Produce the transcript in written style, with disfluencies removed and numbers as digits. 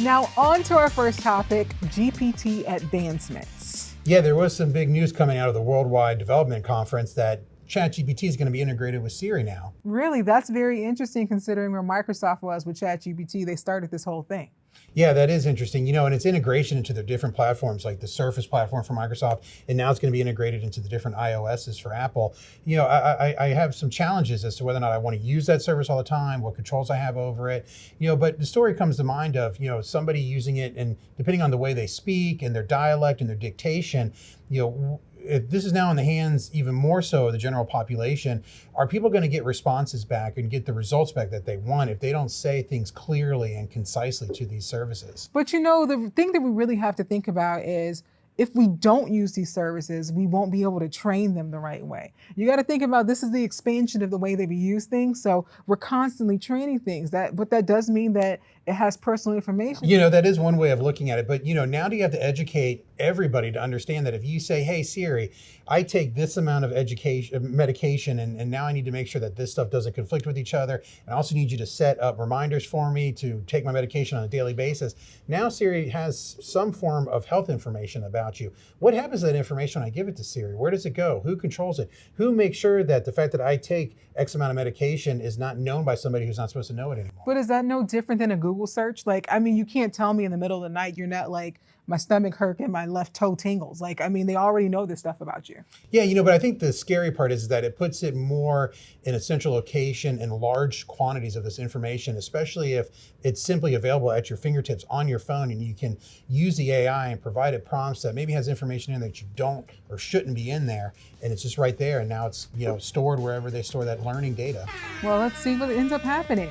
Now on to our first topic, GPT advancements. Yeah, there was some big news coming out of the Worldwide Development Conference that ChatGPT is going to be integrated with Siri now. Really, that's very interesting considering where Microsoft was with ChatGPT. They started this whole thing. Yeah, that is interesting. And it's integration into their different platforms, like the Surface platform for Microsoft, and now it's going to be integrated into the different iOSs for Apple. I have some challenges as to whether or not I want to use that service all the time, what controls I have over it. But the story comes to mind of, somebody using it, and depending on the way they speak and their dialect and their dictation, if this is now in the hands even more so of the general population, are people going to get responses back and get the results back that they want if they don't say things clearly and concisely to these services? But the thing that we really have to think about is if we don't use these services, we won't be able to train them the right way. You got to think about this is the expansion of the way that we use things. So we're constantly training things. But that does mean that it has personal information. That is one way of looking at it. But, now do you have to educate everybody to understand that if you say, hey, Siri, I take this amount of medication, and now I need to make sure that this stuff doesn't conflict with each other. And I also need you to set up reminders for me to take my medication on a daily basis. Now Siri has some form of health information about you. What happens to that information when I give it to Siri? Where does it go? Who controls it? Who makes sure that the fact that I take X amount of medication is not known by somebody who's not supposed to know it anymore? But is that no different than a Google search? You can't tell me in the middle of the night you're not like, my stomach hurt and my left toe tingles. They already know this stuff about you. Yeah, but I think the scary part is that it puts it more in a central location in large quantities of this information, especially if it's simply available at your fingertips on your phone, and you can use the AI and provide it prompts that maybe has information in that you don't or shouldn't be in there, and it's just right there, and now it's stored wherever they store that learning data. Well, let's see what ends up happening.